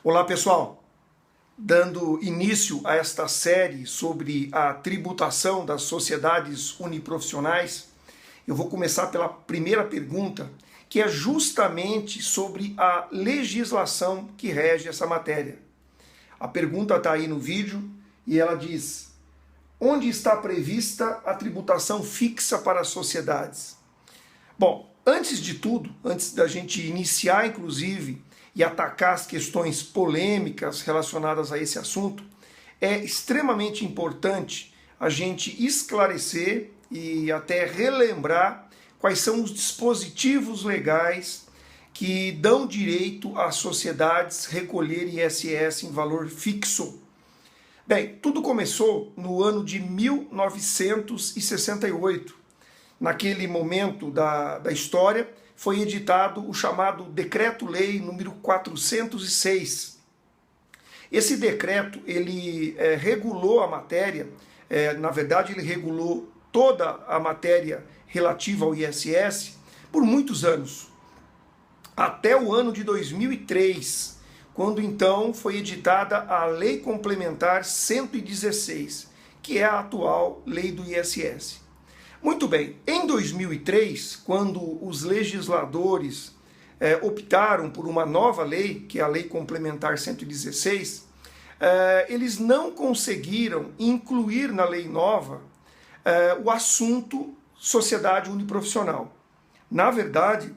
Olá pessoal, dando início a esta série sobre a tributação das sociedades uniprofissionais, eu vou começar pela primeira pergunta, que é justamente sobre a legislação que rege essa matéria. A pergunta está aí no vídeo e ela diz: onde está prevista a tributação fixa para as sociedades? Bom, antes de tudo, antes da gente iniciar inclusive e atacar as questões polêmicas relacionadas a esse assunto, é extremamente importante a gente esclarecer e até relembrar quais são os dispositivos legais que dão direito às sociedades recolher ISS em valor fixo. Bem, tudo começou no ano de 1968. Naquele momento da história, foi editado o chamado Decreto-Lei número 406. Esse decreto, ele regulou a matéria, na verdade ele regulou toda a matéria relativa ao ISS por muitos anos, até o ano de 2003, quando então foi editada a Lei Complementar 116, que é a atual Lei do ISS. Muito bem, em 2003, quando os legisladores optaram por uma nova lei, que é a Lei Complementar 116, eles não conseguiram incluir na lei nova o assunto sociedade uniprofissional. Na verdade,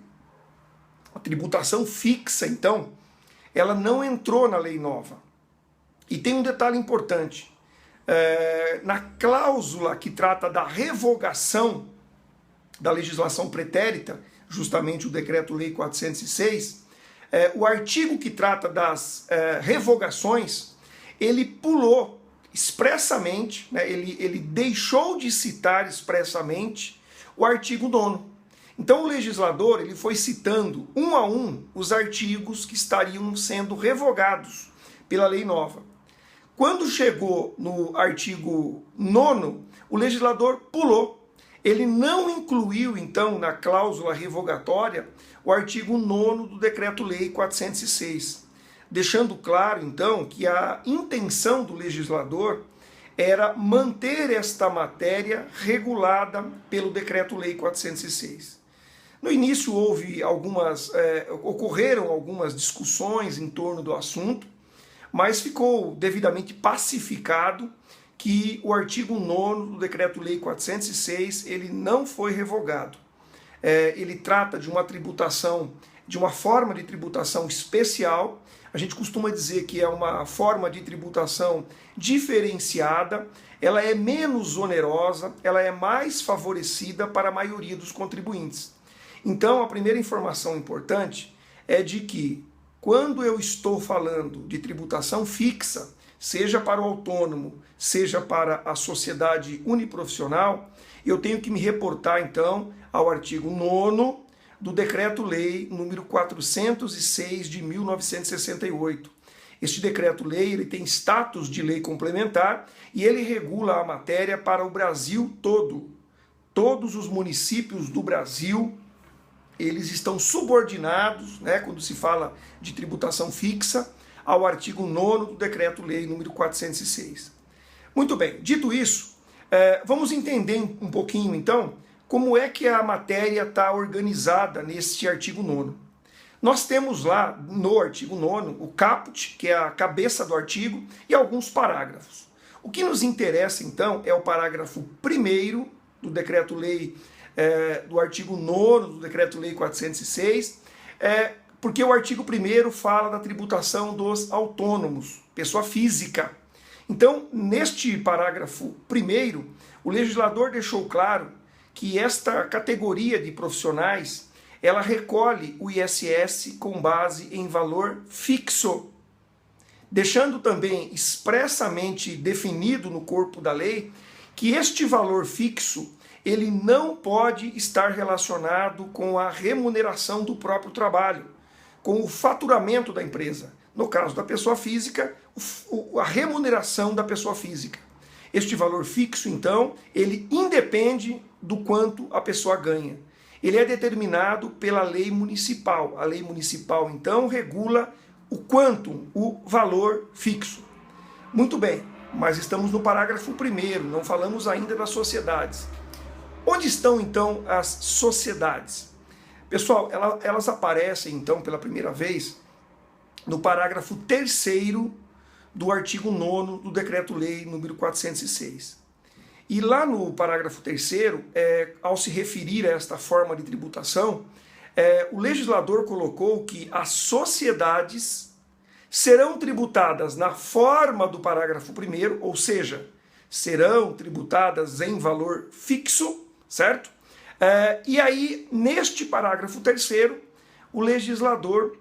a tributação fixa, então, ela não entrou na lei nova. E tem um detalhe importante. Na cláusula que trata da revogação da legislação pretérita, justamente o Decreto-Lei 406, o artigo que trata das revogações, ele pulou expressamente, né, ele deixou de citar expressamente o artigo 9º. Então o legislador ele foi citando um a um os artigos que estariam sendo revogados pela lei nova. Quando chegou no artigo 9º, o legislador pulou. Ele não incluiu, então, na cláusula revogatória, o artigo 9º do Decreto-Lei 406, deixando claro, então, que a intenção do legislador era manter esta matéria regulada pelo Decreto-Lei 406. No início ocorreram algumas discussões em torno do assunto, mas ficou devidamente pacificado que o artigo 9º do Decreto-Lei 406 ele não foi revogado. Ele trata de uma tributação, de uma forma de tributação especial. A gente costuma dizer que é uma forma de tributação diferenciada, ela é menos onerosa, ela é mais favorecida para a maioria dos contribuintes. Então, a primeira informação importante é de que, quando eu estou falando de tributação fixa, seja para o autônomo, seja para a sociedade uniprofissional, eu tenho que me reportar, então, ao artigo 9º do Decreto-Lei número 406 de 1968. Este decreto-lei ele tem status de lei complementar e ele regula a matéria para o Brasil todo. Todos os municípios do Brasil eles estão subordinados, né, quando se fala de tributação fixa, ao artigo 9º do Decreto-Lei número 406. Muito bem, dito isso, vamos entender um pouquinho, então, como é que a matéria está organizada neste artigo 9º. Nós temos lá, no artigo 9º, o caput, que é a cabeça do artigo, e alguns parágrafos. O que nos interessa, então, é o parágrafo 1º do Decreto-Lei do artigo 9º do Decreto-Lei 406, porque o artigo 1º fala da tributação dos autônomos, pessoa física. Então, neste parágrafo 1º, o legislador deixou claro que esta categoria de profissionais, ela recolhe o ISS com base em valor fixo, deixando também expressamente definido no corpo da lei que este valor fixo ele não pode estar relacionado com a remuneração do próprio trabalho, com o faturamento da empresa. No caso da pessoa física, a remuneração da pessoa física. Este valor fixo, então, ele independe do quanto a pessoa ganha. Ele é determinado pela lei municipal. A lei municipal, então, regula o quantum, o valor fixo. Muito bem, mas estamos no parágrafo 1º, não falamos ainda das sociedades. Onde estão então as sociedades? Pessoal, elas aparecem então pela primeira vez no parágrafo 3º do artigo 9º do Decreto-Lei número 406. E lá no parágrafo 3º, ao se referir a esta forma de tributação, o legislador colocou que as sociedades serão tributadas na forma do parágrafo 1º, ou seja, serão tributadas em valor fixo, certo? E aí, neste parágrafo 3º, o legislador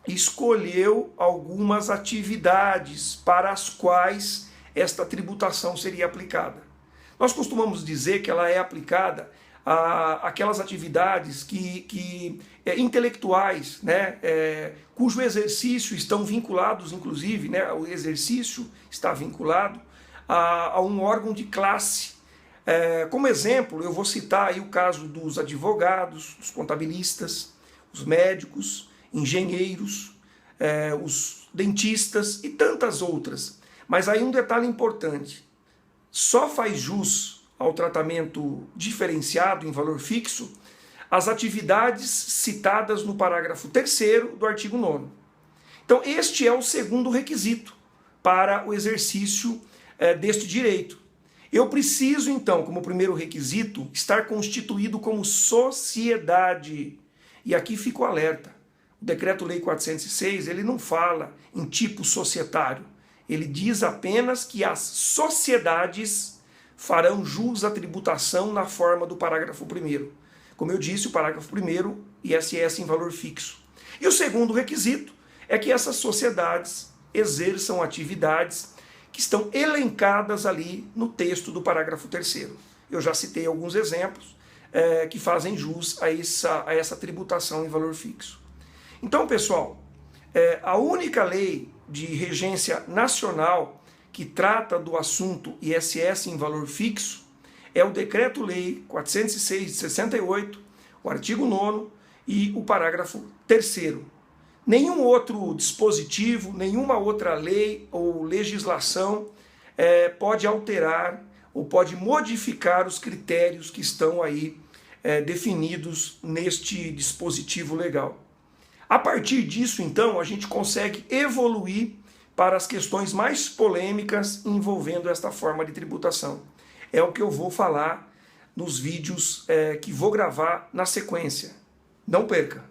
escolheu algumas atividades para as quais esta tributação seria aplicada. Nós costumamos dizer que ela é aplicada aquelas atividades intelectuais, né, cujo exercício estão vinculados, inclusive, né, o exercício está vinculado a um órgão de classe. Como exemplo, eu vou citar aí o caso dos advogados, dos contabilistas, os médicos, engenheiros, os dentistas e tantas outras. Mas aí um detalhe importante, só faz jus ao tratamento diferenciado em valor fixo as atividades citadas no parágrafo 3º do artigo 9º. Então este é o segundo requisito para o exercício deste direito. Eu preciso então, como primeiro requisito, estar constituído como sociedade. E aqui fica o alerta. O Decreto-Lei 406, ele não fala em tipo societário. Ele diz apenas que as sociedades farão jus à tributação na forma do parágrafo 1º. Como eu disse, o parágrafo 1º, ISS em valor fixo. E o segundo requisito é que essas sociedades exerçam atividades que estão elencadas ali no texto do parágrafo 3º. Eu já citei alguns exemplos que fazem jus a essa tributação em valor fixo. Então, pessoal, a única lei de regência nacional que trata do assunto ISS em valor fixo é o Decreto-Lei 406 de 68, o artigo 9º e o parágrafo 3º. Nenhum outro dispositivo, nenhuma outra lei ou legislação pode alterar ou pode modificar os critérios que estão aí definidos neste dispositivo legal. A partir disso, então, a gente consegue evoluir para as questões mais polêmicas envolvendo esta forma de tributação. É o que eu vou falar nos vídeos que vou gravar na sequência. Não perca!